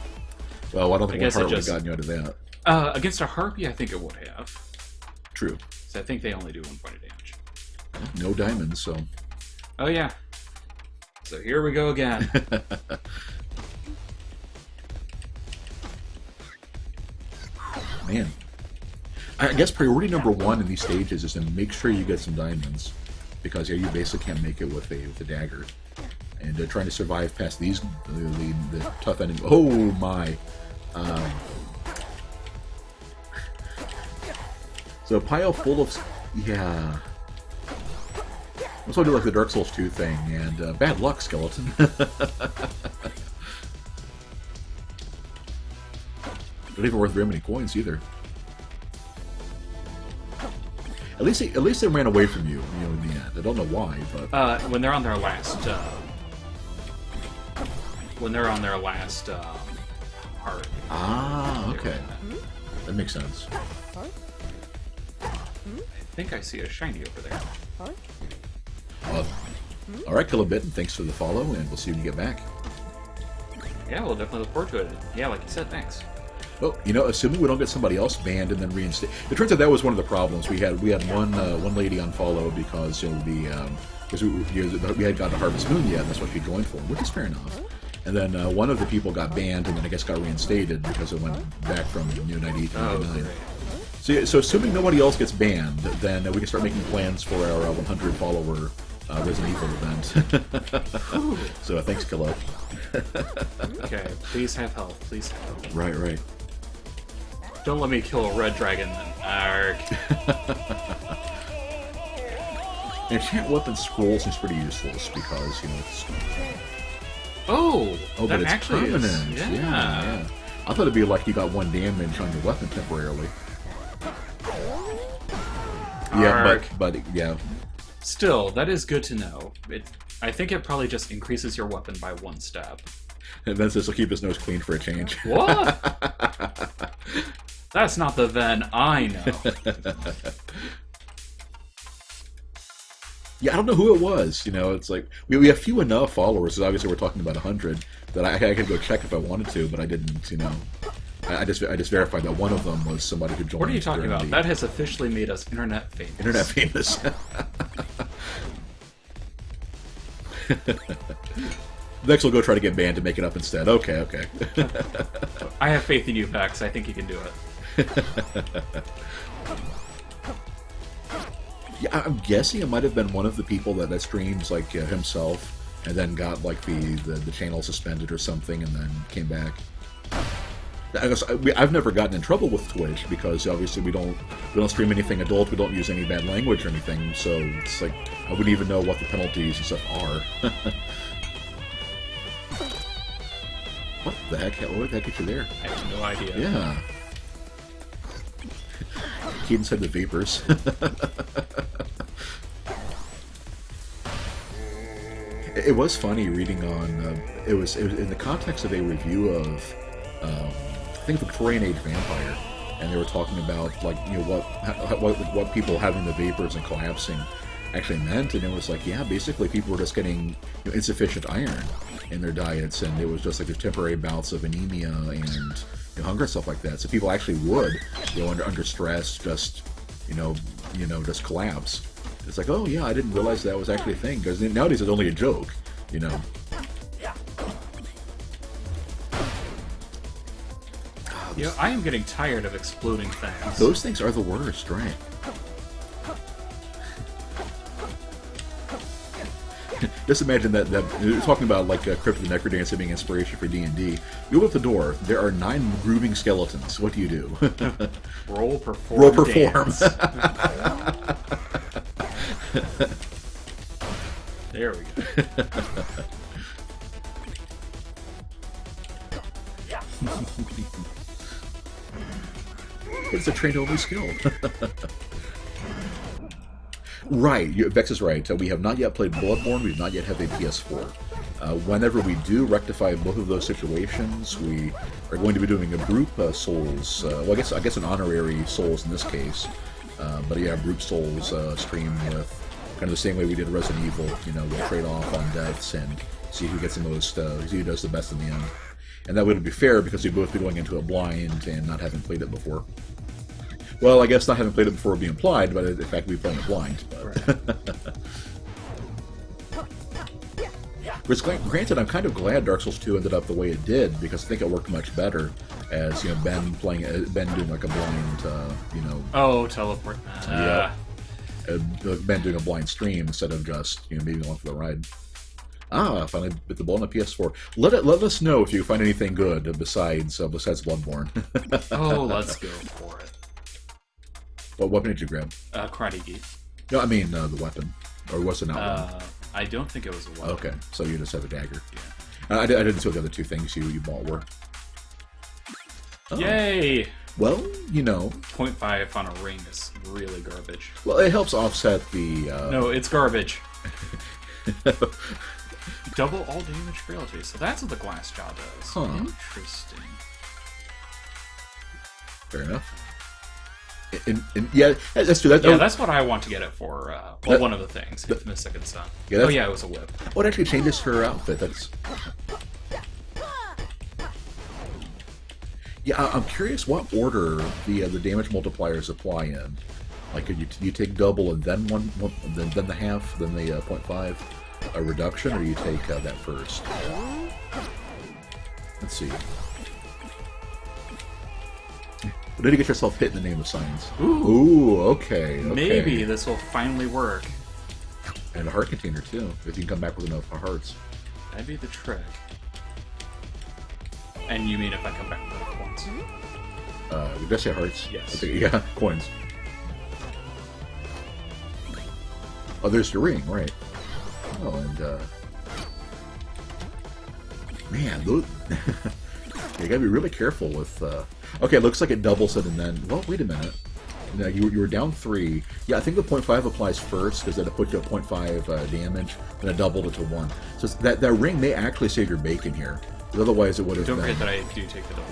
Well, I don't think one heart would have gotten you out of that. Against a harpy, I think it would have. True. So I think they only do 1 point of damage. No diamonds, so... Oh, yeah. So here we go again. Man. I guess priority number 1 in these stages is to make sure you get some diamonds. Because you basically can't make it with a dagger. And trying to survive past these, the tough enemies. Oh, my. So a pile full of... Yeah. Let's do like the Dark Souls 2 thing, and bad luck, skeleton. Not even worth very many coins either. At least they ran away from you, in the end. I don't know why, but when they're on their last, heart. Ah, okay, that makes sense. I think I see a shiny over there. All right, Kilobitten, thanks for the follow, and we'll see when you get back. Yeah, we'll definitely look forward to it. Yeah, like you said, thanks. Well, assuming we don't get somebody else banned and then reinstate. It turns out that was one of the problems. We had one lady unfollowed because because we had gotten to Harvest Moon yet, and that's what she'd going for, which is fair enough. And then one of the people got banned, and then I guess got reinstated because it went back from 98 to 99. So assuming nobody else gets banned, then we can start making plans for our 100 follower Resident Evil event. So thanks, Kilo. Okay, please have health. Please have health. Right. Don't let me kill a red dragon then. Arg. Enchant weapon scroll seems pretty useless because it's. Oh, but that it's actually permanent. Is, Yeah. I thought it'd be like you got 1 damage on your weapon temporarily. Yeah, but yeah. Still, that is good to know. I think it probably just increases your weapon by 1 stab. And then this will keep his nose clean for a change. What? That's not the Ven I know. Yeah, I don't know who it was. It's like we have few enough followers. So obviously, we're talking about 100. That I could go check if I wanted to, but I didn't. I just verified that one of them was somebody who joined. What are you talking about? That has officially made us internet famous. Internet famous. Next, we'll go try to get banned to make it up instead. Okay. I have faith in you, Vex. I think you can do it. Yeah, I'm guessing it might have been one of the people that streams like himself, and then got like the channel suspended or something, and then came back. I guess I've never gotten in trouble with Twitch because obviously we don't stream anything adult, we don't use any bad language or anything, so it's like I wouldn't even know what the penalties and stuff are. What the heck? What the heck get you there? I have no idea. Yeah. Keaton said the vapors. It was funny reading on. It was in the context of a review of, I think, Victorian Age Vampire, and they were talking about what people having the vapors and collapsing actually meant, and it was like, yeah, basically people were just getting insufficient iron in their diets, and it was just like the temporary bouts of anemia and hunger and stuff like that. So people actually would, under stress, just just collapse. It's like, oh yeah, I didn't realize that was actually a thing, because nowadays it's only a joke, I am getting tired of exploding things. Those things are the worst, right? Just imagine that you're talking about like Crypt the Necrodancer being inspiration for D&D. You open up the door, there are 9 grooving skeletons. What do you do? Roll, perform, Roll, perform. Dance. There we go. It's a trained-only skill. Right, Vex is right. We have not yet played Bloodborne. We do not yet have a PS4. Whenever we do rectify both of those situations, we are going to be doing a group Souls. Well, I guess an honorary Souls in this case. But yeah, group Souls stream with kind of the same way we did Resident Evil. We'll trade off on deaths and see who gets the most, who does the best in the end. And that would be fair because we'd both be going into it blind and not having played it before. Well, I guess not having played it before would be implied, but in fact we'd be playing it blind. Right. Granted, I'm kind of glad Dark Souls 2 ended up the way it did, because I think it worked much better as Ben doing like a blind, Oh, teleport. Yeah. Ben doing a blind stream instead of just maybe along for the ride. Finally bit the ball on the PS4. Let us know if you find anything good besides Bloodborne. Oh, let's go for it. What weapon did you grab? Karate Gi. No, I mean the weapon. Or was it not one? I don't think it was a weapon. Okay, so you just have a dagger. Yeah. I didn't see what the other 2 things you bought were. Oh. Yay! Well, 0.5 on a ring is really garbage. Well, it helps offset the... No, it's garbage. Double all damage frailty. So that's what the glass jaw does. Huh. Interesting. Fair enough. Yeah, that's true. That's what I want to get it for. One of the things. In the second son. Yeah, it was a whip. Oh, it actually changes her outfit. Yeah, I'm curious what order the damage multipliers apply in. Like, you take double and then then the half, then the 0.5 reduction, or you take that first? Let's see. But then you get yourself hit in the name of science. Ooh, okay. Maybe this will finally work. And a heart container, too, if you can come back with enough hearts. That'd be the trick. And you mean if I come back with enough points? Did I say hearts? Yes. Yeah, coins. Oh, there's your ring, right. Oh, and, man, those... you gotta be really careful with, Okay, it looks like it doubles it and then... Well, wait a minute. No, you were down 3. Yeah, I think the 0.5 applies first, because then it put you at 0.5 damage, then it doubled it to 1. So that ring may actually save your bacon here. Otherwise, it would have been... Don't forget that I do take the double.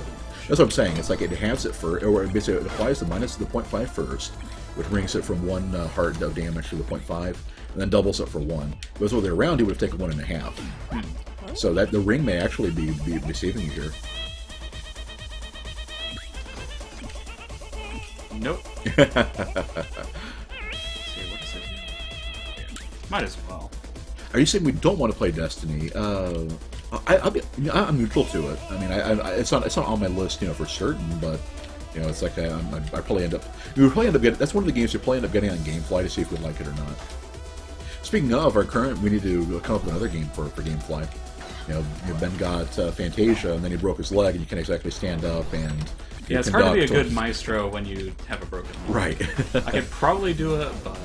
That's what I'm saying. It's like it halves it first, or basically it applies the minus the 0.5 first, which brings it from 1 heart of damage to the 0.5, and then doubles it for 1. If it was the other way around, he would have taken 1.5. So that the ring may actually be saving you here. Nope. Let's see, what does it do? Might as well. Are you saying we don't want to play Destiny? I'm neutral to it. I mean, it's not on my list, for certain. But it's like I probably end up. We would probably end up getting. That's one of the games we probably end up getting on GameFly to see if we like it or not. Speaking of our current, we need to come up with another game for GameFly. Ben got Fantasia, and then he broke his leg, and you can't exactly stand up and. Yeah, it's hard to be a good maestro when you have a broken leg. Right. I could probably do it, but...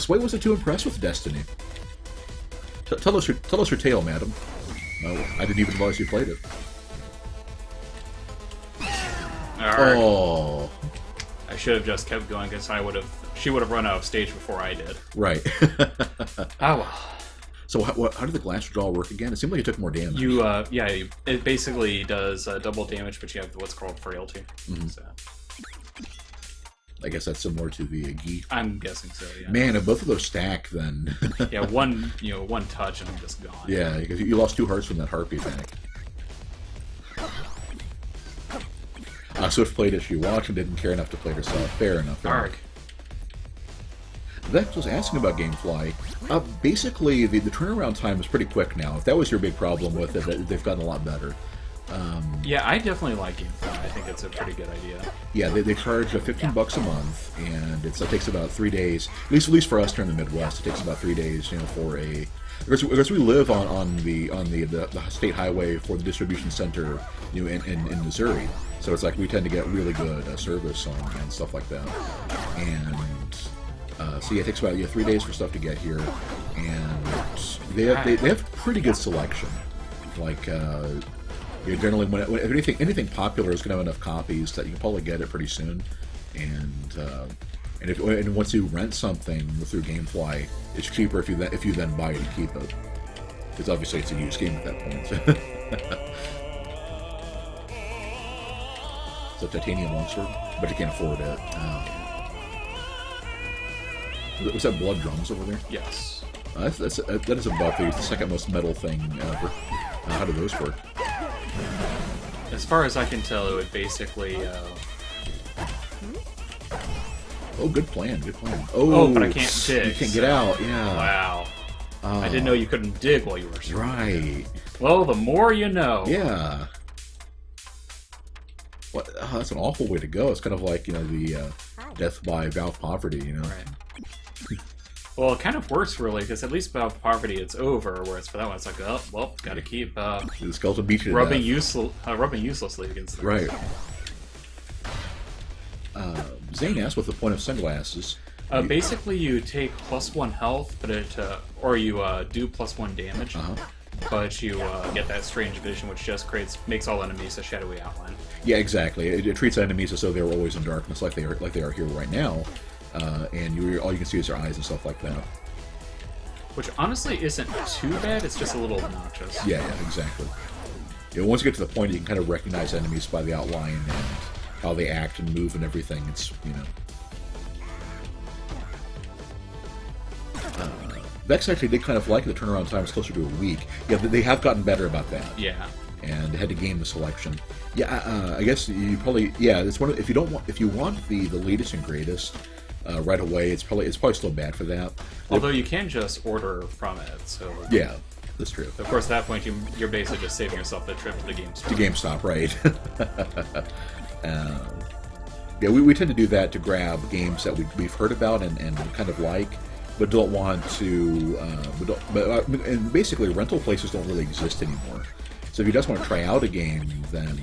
Sway wasn't too impressed with Destiny. Tell us your tale, madam. No, I didn't even realize you played it. Oh. I should have just kept going because she would have run out of stage before I did. Right. Oh well. So how did the glass withdrawal work again? It seemed like you took more damage. It basically does double damage, but you have what's called frailty. Mm-hmm. So. I guess that's similar to the Gi. I'm guessing so. Yeah. Man, if both of those stack, then. Yeah, one touch and I'm just gone. Yeah, because you lost 2 hearts from that harpy attack. Swift played it, she watched and didn't care enough to play it herself. Fair enough. Dark. That was asking about GameFly. Basically, the turnaround time is pretty quick now. If that was your big problem with it, they've gotten a lot better. Yeah, I definitely like GameFly. I think it's a pretty good idea. Yeah, they charge $15 a month, and it takes about 3 days. At least for us here in the Midwest, it takes about 3 days. For a because we live on the state highway for the distribution center, in Missouri. So it's like we tend to get really good service and stuff like that. And so yeah, it takes about 3 days for stuff to get here, and they have pretty good selection. Like generally, when anything popular is going to have enough copies that you can probably get it pretty soon. And once you rent something through GameFly, it's cheaper if you then buy it and keep it. Because obviously it's a used game at that point. It's a titanium longsword, but you can't afford it. Was that blood drums over there? Yes. That is about the second most metal thing ever. How do those work? As far as I can tell, it would basically... Oh, good plan, good plan. Oh, but I can't dig. You can't get out, yeah. Wow. I didn't know you couldn't dig while you were streaming. Right. Well, the more you know. Yeah. What? Oh, that's an awful way to go. It's kind of like, the death by Valve Poverty, Right. Well, it kind of works, really, because at least Valve Poverty, it's over, whereas for that one, it's like, oh, well, gotta keep the skeleton beat you to rubbing death. uselessly against them. Right. Zane asked, what's the point of sunglasses? Basically, you take +1 health, but or you do +1 damage, but you get that strange vision, which just makes all enemies a shadowy outline. Yeah, exactly. It treats enemies as though they're always in darkness, like they are here right now, and all you can see is their eyes and stuff like that. Which honestly isn't too bad. It's just a little obnoxious. Yeah, exactly. Once you get to the point, you can kind of recognize enemies by the outline and how they act and move and everything. It's Vex actually did kind of like it. The turnaround time was closer to a week. Yeah, they have gotten better about that. Yeah. And had to game the selection. Yeah, I guess you probably It's one of, if you want the latest and greatest right away, it's probably still bad for that. Although you can just order from it, so yeah, that's true. Of course, at that point you're basically just saving yourself the trip to the GameStop. To GameStop, right? Yeah, we tend to do that to grab games that we've heard about and kind of like, but don't want to. And basically, rental places don't really exist anymore. So if you just want to try out a game, then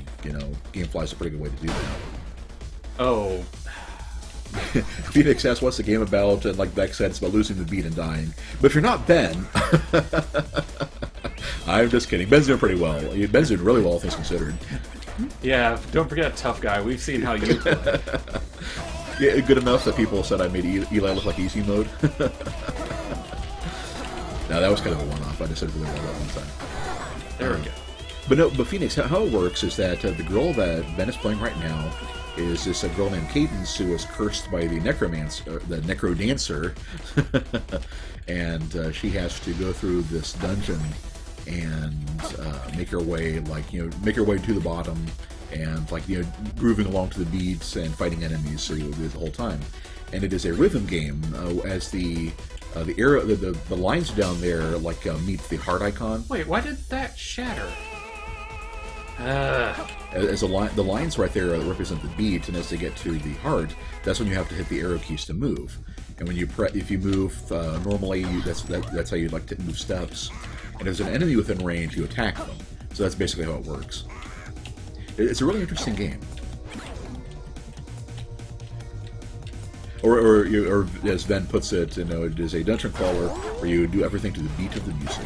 GameFly's a pretty good way to do that. Oh. Phoenix asks, what's the game about? And like Beck said, it's about losing the beat and dying. But if you're not Ben, I'm just kidding. Ben's doing pretty well. Ben's doing really well, all things considered. Yeah, don't forget Tough Guy. We've seen how you play. Yeah, good enough that people said I made Eli look like easy mode. No, that was kind of a one-off. I just said really well that one time. There we go. But Phoenix, how it works is that the girl that Ben is playing right now is this girl named Cadence who was cursed by the Necrodancer, and she has to go through this dungeon and make her way to the bottom, and grooving along to the beats and fighting enemies the whole time. And it is a rhythm game as the arrow, the lines down there meet the heart icon. Wait, why did that shatter? As the lines right there represent the beat, and as they get to the heart, that's when you have to hit the arrow keys to move. And when if you move normally, that's how you like to move steps. And if there's an enemy within range, you attack them. So that's basically how it works. It's a really interesting game. Or as Ben puts it, it is a dungeon crawler where you do everything to the beat of the music.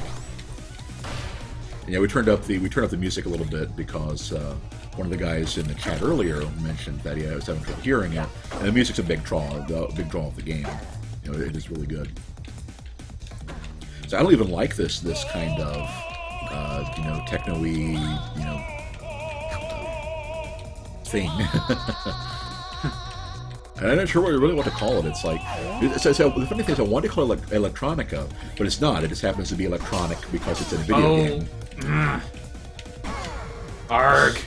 And yeah, we turned up the music a little bit because one of the guys in the chat earlier mentioned that he was having trouble hearing it, and the music's a big draw of the game. It is really good. So I don't even like this kind of techno-y thing. And I'm not sure what we really want to call it. It's like the funny thing is I want to call it electronica, but it's not. It just happens to be electronic because it's a video game. Arg.